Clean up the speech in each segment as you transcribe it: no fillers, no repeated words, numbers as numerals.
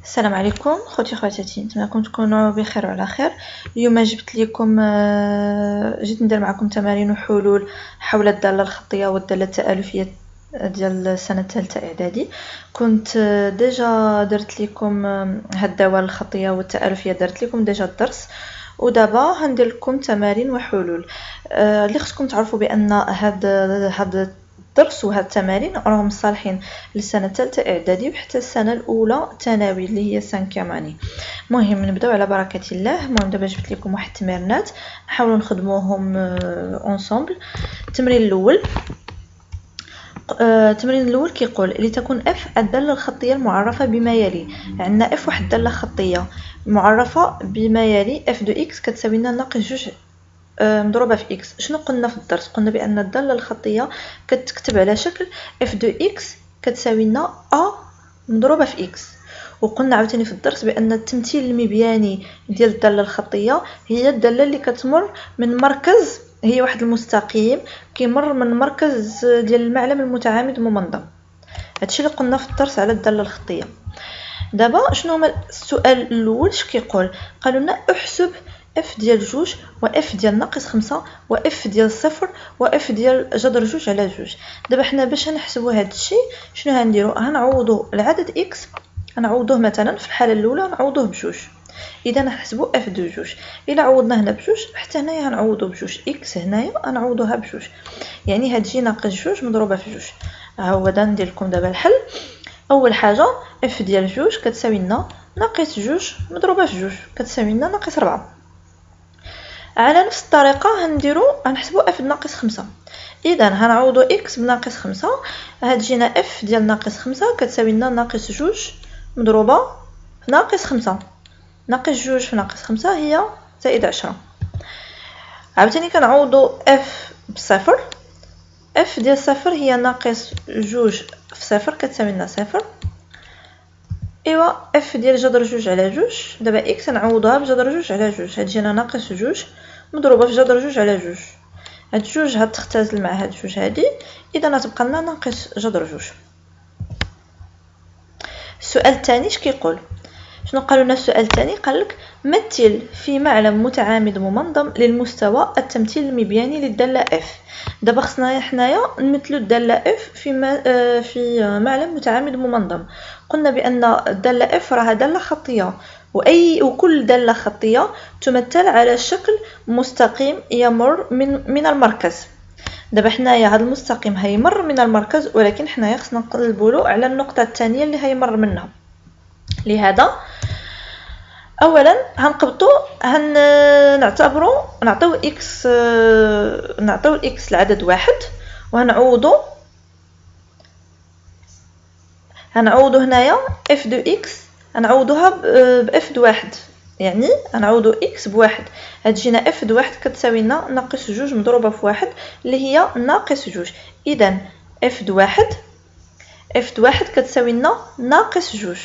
السلام عليكم خوتي خواتاتي، نتمنىكم تكونوا بخير وعلى خير. اليوم جبت لكم جيت ندير معكم تمارين وحلول حول الداله الخطيه والداله التالفيه ديال السنه الثالثه اعدادي. كنت ديجا درت لكم هاد الدوال الخطيه والتالفيه، درت لكم ديجا الدرس، ودابا هندير لكم تمارين وحلول. اللي خصكم تعرفوا بان هاد الدرس وهاد التمارين راهم صالحين للسنه الثالثه اعدادي وحتى السنه الاولى ثانوي اللي هي 5 اني. المهم نبداو على بركه الله. المهم دابا جبت لكم واحد التمرينات نحاولوا نخدموهم اونصومبل. التمرين الاول التمرين الاول كيقول لتكون اف الداله الخطيه المعرفه بما يلي. عندنا اف واحد الداله خطيه معرفه بما يلي اف دو اكس كتساوي لنا ناقص جوج مضروبه في اكس. شنو قلنا في الدرس؟ قلنا بان الداله الخطيه كتكتب على شكل اف دو اكس كتساوي لنا ا مضروبه في اكس. وقلنا عاوتاني في الدرس بان التمثيل المبياني ديال الداله الخطيه هي الداله اللي كتمر من مركز، هي واحد المستقيم كيمر من مركز ديال المعلم المتعامد الممنظم. هادشي اللي قلنا في الدرس على الداله الخطيه. دابا شنو هما السؤال الاول؟ اش كيقول؟ قالوا لنا احسب اف ديال جوج واف ديال ناقص 5 واف ديال صفر واف ديال جذر جوج على جوج. دابا حنا باش نحسبوا هذا الشيء شنو غنديروا؟ غنعوضوا العدد اكس، غنعوضوه مثلا في الحاله الاولى غنعوضوه بجوج. اذا نحسبوا اف دو جوج. الا عوضنا هنا بجوج حتى هنايا غنعوضوا بجوج، اكس هنايا غنعوضوها بجوج، يعني هتجي ناقص جوج مضروبه في جوج. ها هو دا ندير لكم دابا الحل. اول حاجه اف ديال جوج كتساوي لنا ناقص جوج مضروبه في جوج كتساوي لنا ناقص 4. على نفس الطريقه غنحسبوا اف ناقص 5. اذا غنعوضوا اكس بناقص 5، هتجينا اف ديال ناقص 5 كتساوي لنا ناقص جوج مضروبه في ناقص 5. ناقص جوج في ناقص 5 هي زائد 10. عاوتاني كنعوضوا اف بصفر. اف ديال صفر هي ناقص جوج في صفر كتساوي لنا صفر. ايوا اف ديال جذر جوج على جوج، دابا اكس نعوضوها بجذر جوج على جوج، هتجينا ناقص جوج مضروبه في جذر جوج على جوج. هاد جوج هتختزل مع هاد جوج هادي، اذا غتبقى لنا ناقص جذر جوج. السؤال الثاني اش كيقول؟ شنو قالوا لنا السؤال الثاني؟ قالك مثل في معلم متعامد ممنظم للمستوى التمثيل المبياني للداله اف. دابا خصنا حنايا نمثلوا الداله اف في معلم متعامد ممنظم. قلنا بان الداله اف راها داله خطيه، وكل داله خطيه تمثل على شكل مستقيم يمر من المركز. دابا حنايا هذا المستقيم هيمر من المركز، ولكن حنايا خصنا نقلبوا له على النقطه الثانيه اللي هيمر منها. لهذا اولا هنقبطوا نعطيو اكس العدد واحد، وهنعوضوا هنايا اف دو اكس هنعوضوها باف دو واحد، يعني غنعوضوا اكس بواحد. هتجينا اف دو واحد كتساوي لنا ناقص جوج مضروبه في واحد اللي هي ناقص جوج. اذا اف دو واحد كتساوي لنا ناقص جوج.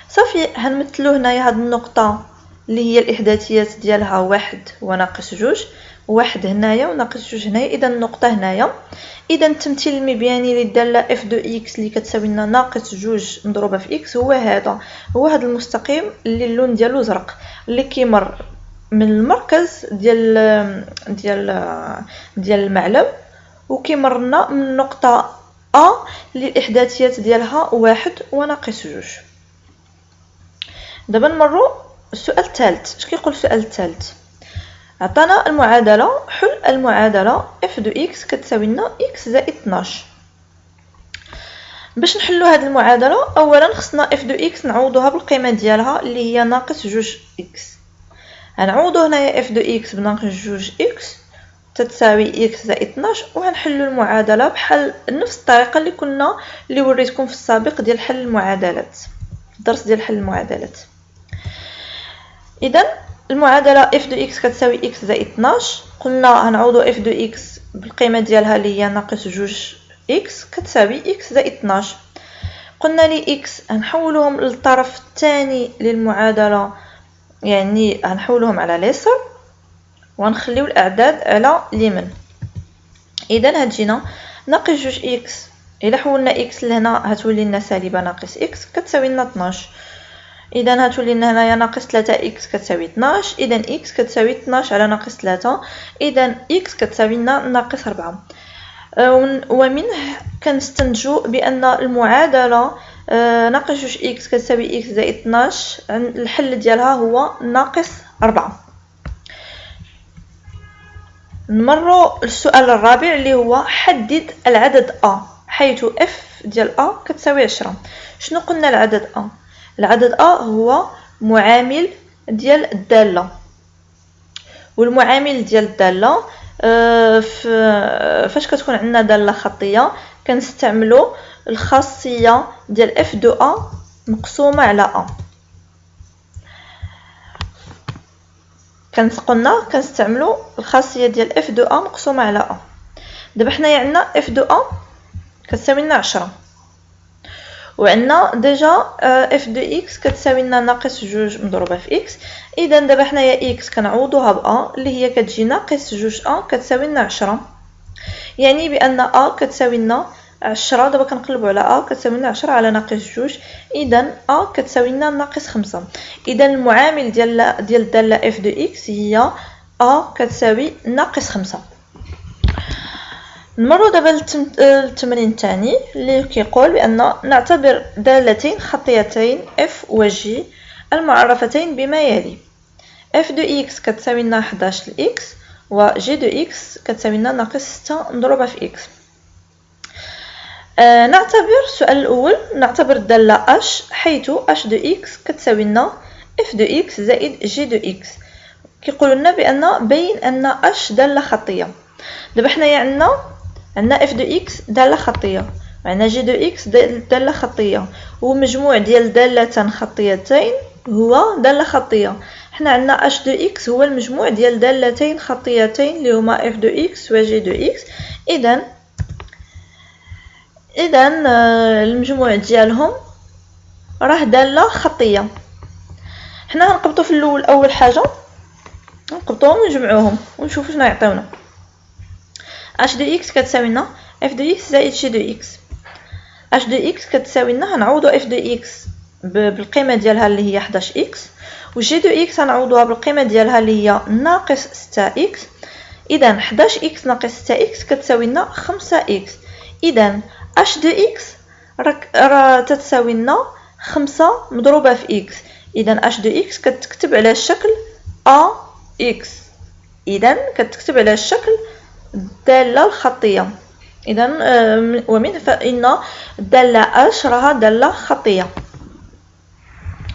صافي هنمثلوا هنايا هاد النقطه اللي هي الاحداثيات ديالها واحد وناقص جوج، واحد هنايا وناقص جوج هنايا، اذا النقطه هنايا. اذا التمثيل المبياني للداله اف دو اكس اللي كتساوي لنا ناقص جوج مضروبه في اكس هو هذا المستقيم اللي اللون ديالو زرق، اللي كيمر من المركز ديال المعلم وكيمرنا من نقطه ا اللي الاحداثيات ديالها واحد وناقص جوج. دابا نمروا السؤال الثالث. اش كيقول السؤال الثالث؟ عطانا المعادله، حل المعادله اف دو اكس كتساوي لنا اكس زائد 12. باش نحلوا هذه المعادله اولا خصنا اف دو اكس نعوضوها بالقيمه ديالها اللي هي ناقص جوج اكس. غنعوضوا هنايا اف دو اكس بناقص جوج اكس تتساوي اكس زائد 12، وغنحلوا المعادله بحال نفس الطريقه اللي وريتكم في السابق ديال حل المعادلات، الدرس ديال حل المعادلات. اذا المعادله اف دو اكس كتساوي اكس زائد 12. قلنا غنعوضوا اف دو اكس بالقيمه ديالها اللي هي ناقص جوج اكس كتساوي اكس زائد 12. قلنا لي اكس غنحولوهم للطرف الثاني للمعادله، يعني غنحولوهم على اليسار ونخليو الاعداد على اليمين. اذا هتجينا ناقص جوج اكس، الا حولنا اكس لهنا هتولي لنا سالبه ناقص اكس كتساوي لنا 12. اذا هتولي لنا هنايا ناقص 3 اكس كتساوي 12. اذا اكس كتساوي 12 على ناقص 3، اذا اكس كتساوي لنا ناقص 4. ومنه كنستنتجوا بان المعادله ناقص 2 اكس كتساوي اكس زائد 12 الحل ديالها هو ناقص 4. نمروا للسؤال الرابع اللي هو حدد العدد ا حيث اف ديال ا كتساوي 10. شنو قلنا العدد ا؟ العدد ا هو معامل ديال الداله، والمعامل ديال الداله فاش كتكون عندنا داله خطيه كنستعملوا الخاصيه ديال اف دو ا مقسومه على ا. قلنا كنستعملوا الخاصيه ديال اف دو ا مقسومه على ا. دابا حنايا عندنا اف دو ا كتساوي لنا 10، وعندنا ديجا اف دو اكس كتساوي لنا ناقص 2 مضروبه في اكس. اذا دابا حنايا اكس كنعوضوها ب اللي هي كتجي ناقص 2 كتساوي لنا 10، يعني بان كتساوي لنا 10. دابا كنقلبوا على كتساوي لنا 10 على ناقص 2، اذا كتساوي لنا ناقص 5. اذا المعامل ديال الداله اف دو اكس هي كتساوي ناقص 5. نمروا دابا للتمرين الثاني اللي كيقول بان نعتبر دالتين خطيتين اف و جي المعرفتين بما يلي: اف دو اكس كتساوي لنا 11 اكس، و جي دو اكس كتساوي لنا ناقص 6 مضروبه في اكس. نعتبر السؤال الاول، نعتبر الداله اش حيث اش دو اكس كتساوي لنا اف دو اكس زائد جي دو اكس. كيقولوا لنا بان بين ان اش داله خطيه. دابا حنايا عندنا اف دو اكس داله خطيه، وعندنا جي دو اكس داله خطيه، ومجموع ديال دالتين خطيتين هو داله خطيه. حنا عندنا اش دو اكس هو المجموع ديال دالتين خطيتين اللي هما اف دو اكس و جي دو اكس. اذا المجموع ديالهم راه داله خطيه. حنا غنقبطوا في الاول اول حاجه، نقبطوهم ونجمعوهم ونشوفوا شنو يعطيونا. اش دو اكس كتساوي لنا اف دو اكس زائد جي دو اكس. اش دو اكس كتساوي لنا غنعوضوا اف دو اكس بالقيمه ديالها اللي هي 11 اكس، و جي دو اكس غنعوضوها بالقيمه ديالها اللي هي ناقص 6 اكس. اذا 11 اكس ناقص 6 اكس كتساوي لنا 5 اكس. اذا اش دو اكس راه تتساوي لنا 5 مضروبه في اكس. اذا اش دو اكس كتكتب على الشكل ا اكس. اذا كتكتب على الشكل الداله الخطيه. اذا ومن فإن الداله اش راها داله خطيه.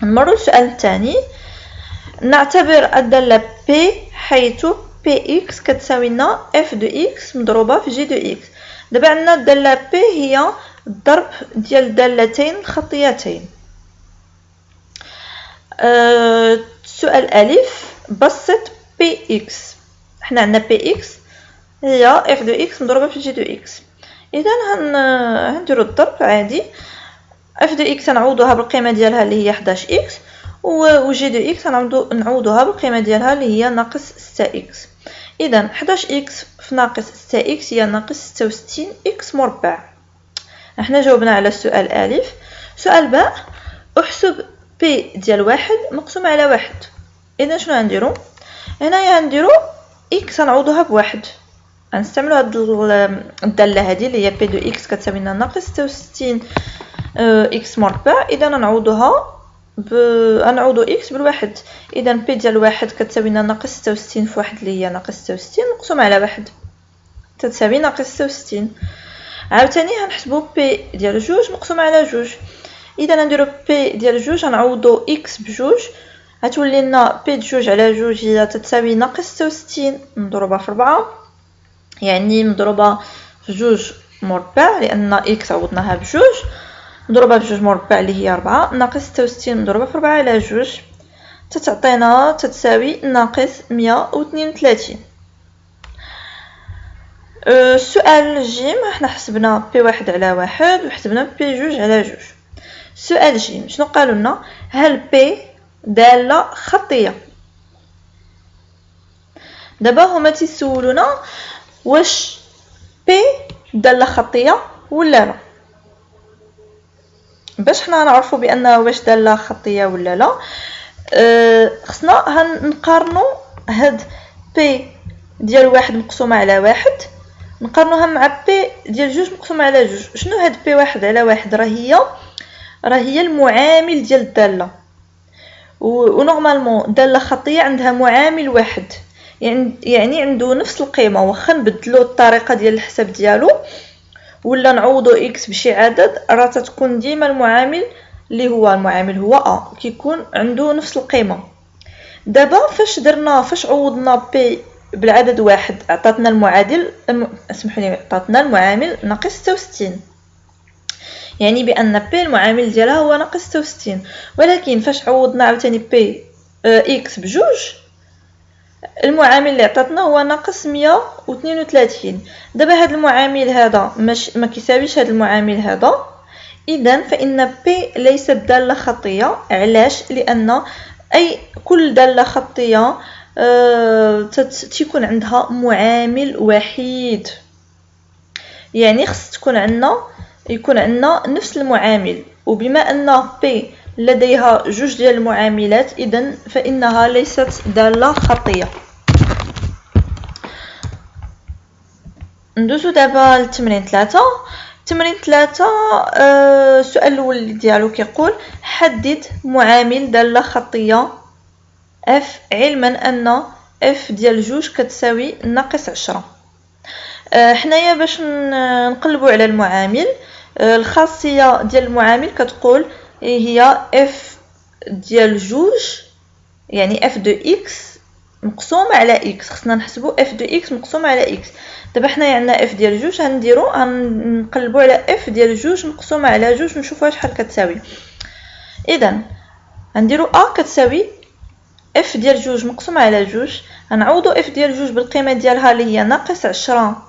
نمروا للسؤال الثاني، نعتبر الداله بي حيث بي اكس كتساوي لنا اف دو اكس مضروبه في جي دو اكس. دابا عندنا الداله بي هي الضرب ديال دالتين خطيتين. السؤال الف، بسط بي اكس. حنا عندنا بي اكس هي اف دو اكس مضروبه في جي دو اكس. اذا هنديروا الضرب عادي. اف دو اكس نعوضوها بالقيمه ديالها اللي هي 11 اكس، و جي دو اكس نعوضوها بالقيمه ديالها اللي هي ناقص 6 اكس. اذا 11 اكس في ناقص 6 اكس هي ناقص 66 اكس مربع. احنا جاوبنا على السؤال الف. سؤال باء، احسب بي ديال واحد مقسوم على واحد. اذا شنو غنديرو هنايا؟ غنديرو اكس غنعوضوها بواحد، غنستعملوا هاد الداله هذه اللي هي بي دو اكس كتساوي لنا ناقص 66 اكس مربع. اذا غنعوضوها غنعوضو اكس بالواحد. اذا بي ديال واحد كتساوي لنا ناقص 66 في واحد اللي هي ناقص 66 مقسوم على واحد تتساوي ناقص 66. عاوتاني غنحسبوا بي ديال جوج مقسوم على جوج. اذا غنديروا بي ديال جوج غنعوضوا اكس بجوج، غتولي لنا بي جوج على جوج هي تتساوي ناقص 66 مضروبه في 4، يعني مضروبه في جوج مربع لان اكس عوضناها بجوج، مضروبه بجوج مربع اللي هي 4 ناقص 66 مضروبه في 4 على جوج تتعطينا تتساوي ناقص 132. السؤال جيم، احنا حسبنا بي واحد على واحد وحسبنا بي جوج على جوج. السؤال جيم شنو قالوا لنا؟ هل بي داله خطيه؟ دابا هما تيسولونا واش بي داله خطيه ولا لا. باش حنا نعرفوا بان واش داله خطيه ولا لا، خصنا نقارنوا هاد بي ديال واحد مقسومه على واحد نقارنوها مع بي ديال جوج مقسومه على جوج. شنو هاد بي واحد على واحد؟ راه هي المعامل ديال الداله، ونورمالمون الداله الخطيه عندها معامل واحد، يعني عنده نفس القيمه. واخا نبدلوا الطريقه ديال الحساب ديالو ولا نعوضوا اكس بشي عدد، راه تتكون ديما المعامل اللي هو المعامل هو ا كيكون عنده نفس القيمه. دابا فاش عوضنا بي بالعدد واحد عطاتنا المعادل اسمحوا لي عطاتنا المعامل ناقص 66، يعني بان بي المعامل ديالها هو ناقص 66. ولكن فاش عوضنا عاوتاني بي اكس بجوج المعامل اللي عطاتنا هو ناقص 132. دابا هذا المعامل هذا ما كيساويش هذا المعامل هذا، اذا فان بي ليست داله خطيه. علاش؟ لان كل داله خطيه تيكون عندها معامل وحيد، يعني خص يكون عندنا نفس المعامل. وبما ان بي لديها جوج ديال المعاملات اذا فانها ليست داله خطيه. ندوزو دابا لتمرين 3. تمرين 3 السؤال الاول ديالو كيقول حدد معامل داله خطيه اف علما ان اف ديال جوج كتساوي ناقص 10. حنايا باش نقلبوا على المعامل، الخاصيه ديال المعامل كتقول هي اف ديال جوج يعني اف دو اكس مقسوم على اكس. خصنا نحسبوا اف دو اكس مقسوم على اكس. دابا حنايا عندنا اف ديال جوج غنقلبوا على اف ديال جوج مقسوم على جوج ونشوفوا شحال كتساوي. اذا غنديروا ا كتساوي اف ديال جوج مقسوم على جوج، غنعوضوا اف ديال جوج بالقيمه ديالها اللي هي ناقص 10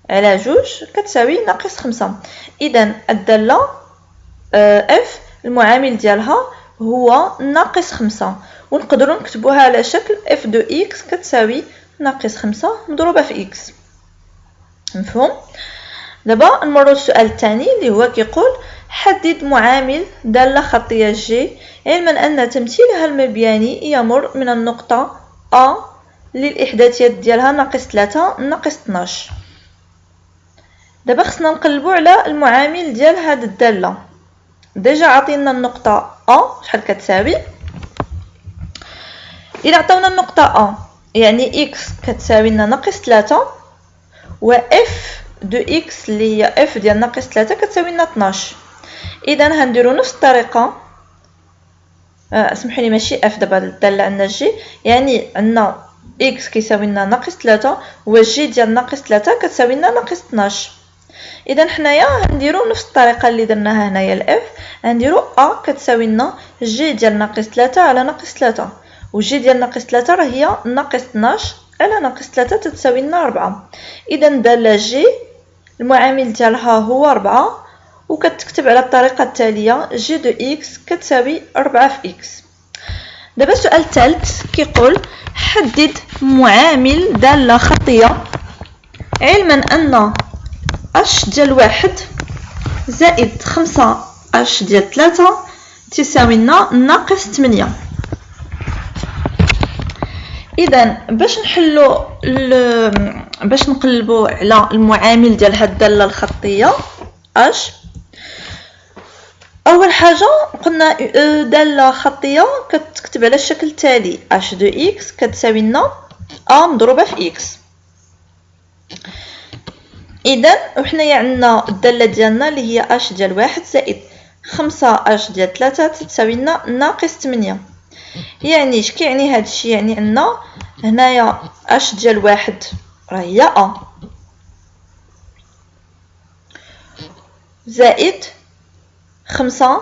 على جوج كتساوي ناقص 5. اذا الداله اف المعامل ديالها هو ناقص 5، ونقدروا نكتبوها على شكل اف دو اكس كتساوي ناقص 5 مضروبه في اكس. مفهوم؟ دابا نمروا للسؤال الثاني اللي هو كيقول حدد معامل داله خطيه جي علما ان تمثيلها المبياني يمر من النقطه ا للاحداثيات ديالها ناقص 3 ناقص 12. دابا خصنا نقلبوا على المعامل ديال هاد الداله. ديجا عطينا النقطه ا شحال كتساوي. الا عطاونا النقطه ا يعني اكس كتساوي لنا ناقص 3 و اف دو اكس اللي هي اف ديال ناقص 3 كتساوي لنا 12. اذا غنديروا نفس الطريقه. اسمحوا لي ماشي اف، دابا الداله عندنا جي، يعني عندنا اكس كيساوي لنا ناقص 3 و جي ديال ناقص 3 كتساوي لنا ناقص 12. اذا حنايا غنديروا نفس الطريقه اللي درناها هنايا الاف، غنديروا ا كتساوي لنا جي ديال ناقص 3 على ناقص 3 و جي ديال ناقص 3 راه هي ناقص 12 على ناقص 3 تتساوي لنا 4. اذا داله جي المعامل ديالها هو 4 وكتكتب على الطريقه التاليه جي دو اكس كتساوي 4 في اكس. دابا السؤال الثالث كيقول حدد معامل داله خطيه علما ان اش ديال واحد زائد 5 اش ديال 3 تساوي لنا ناقص 8. اذا باش نقلبوا على المعامل ديال هاد الداله الخطيه اش، اول حاجه قلنا داله خطيه كتكتب على الشكل التالي اش دو اكس كتساوي لنا ا مضروبه في اكس. اذا وحنايا عندنا الداله ديالنا اللي هي اش ديال واحد زائد 5 اش ديال 3 تساوي لنا ناقص 8. يعني اش كيعني هذا الشيء؟ يعني عندنا هنايا اش ديال واحد راه هي ا زائد 5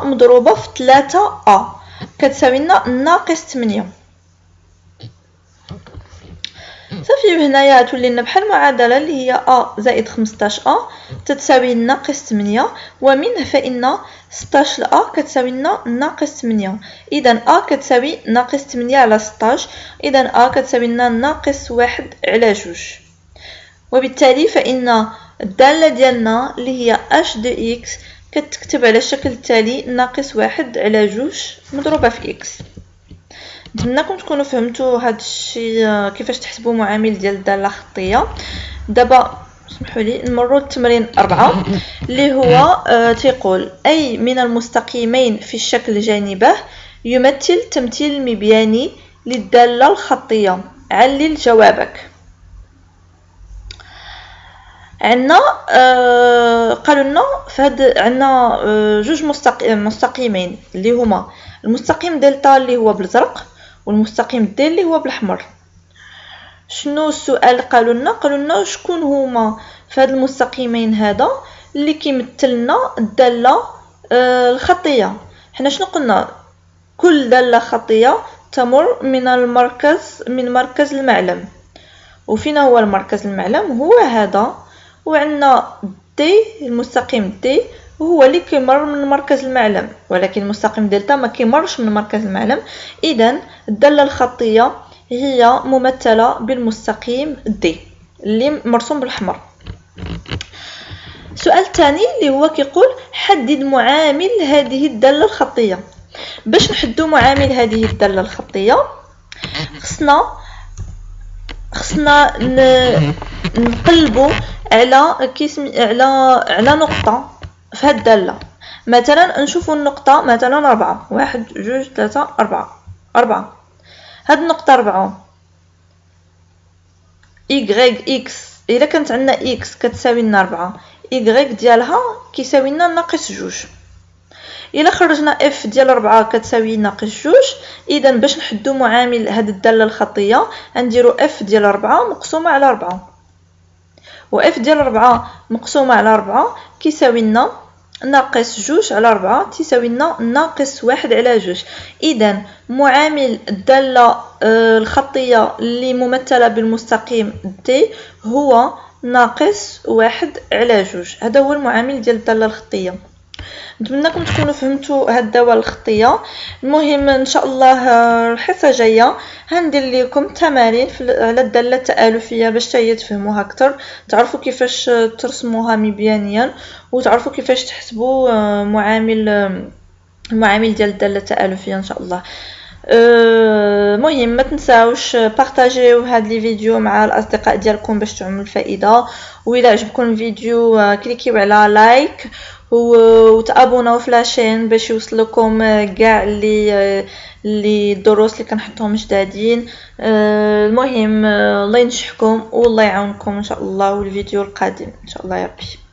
مضروبه في 3 ا كتساوي لنا ناقص 8. صافي هنايا تولي لنا بحال المعادله اللي هي ا زائد 15 ا تتساوي ناقص 8 ومنه فإن 16 ا كتساوي لنا ناقص 8. اذا ا كتساوي ناقص 8 على 16، اذا ا كتساوي لنا ناقص 1 على 2. وبالتالي فإن الدالة ديالنا اللي هي اش دو اكس كتكتب على الشكل التالي: ناقص 1 على 2 مضروبة في اكس. نتمنىكم تكونوا فهمتوا هذا الشيء كيفاش تحسبوا معامل ديال الدالة الخطية. دابا اسمحوا لي نمروا للتمرين 4 اللي هو تيقول أي من المستقيمين في الشكل جانبه يمثل تمثيل مبياني للدالة الخطية. علل جوابك. عندنا قالوا لنا فهاد عندنا جوج مستقيمين اللي هما المستقيم دلتا اللي هو بالازرق والمستقيم دي اللي هو بالاحمر. شنو السؤال؟ قالوا لنا شكون هما فهاد المستقيمين هذا اللي كيمثل لنا الداله الخطيه. حنا شنو قلنا؟ كل داله خطيه تمر من مركز المعلم. وفينا هو المركز المعلم؟ هو هذا. وعندنا دي المستقيم دي هو اللي كيمر من مركز المعلم، ولكن المستقيم دلتا ما كيمرش من مركز المعلم. اذا الداله الخطيه هي ممثله بالمستقيم دي اللي مرسوم بالاحمر. السؤال الثاني اللي هو كيقول حدد معامل هذه الداله الخطيه. باش نحددوا معامل هذه الداله الخطيه خصنا نقلبوا على نقطه في هاد الداله. مثلا نشوفوا النقطه مثلا 4 1 2 3 4 هاد النقطه 4 اكس. الا كانت عندنا اكس كتساوي لنا 4 y ديالها كيساوي لنا ناقص 2. الا خرجنا اف ديال 4 كتساوي ناقص 2. اذا باش نحدوا معامل هاد الداله الخطيه غنديروا اف ديال 4 مقسومه على 4 و اف ديال 4 مقسومه على 4 كيساوي لنا ناقص 2 على 4 تساوي لنا ناقص 1 على 2. اذا معامل الداله الخطيه اللي ممثله بالمستقيم دي هو ناقص 1 على 2. هذا هو المعامل ديال الداله الخطيه. نتمنىكم تكونوا فهمتوا هاد الداله الخطيه. المهم ان شاء الله الحصه الجايه غندير لكم تمارين على الداله التالفيه باش حتى هي تفهموها اكثر، تعرفوا كيفاش ترسموها مبيانيا وتعرفوا كيفاش تحسبوا المعامل ديال الداله التالفيه ان شاء الله. المهم ما تنساوش بارطاجيو هاد لي فيديو مع الاصدقاء ديالكم باش تعملوا الفائده. وإلا عجبكم الفيديو كليكيو على لايك وتابوناو في لاشين باش يوصلكم كاع اللي الدروس اللي كنحطهم جدادين. المهم الله ينجحكم والله يعاونكم ان شاء الله، والفيديو القادم ان شاء الله يا ربي.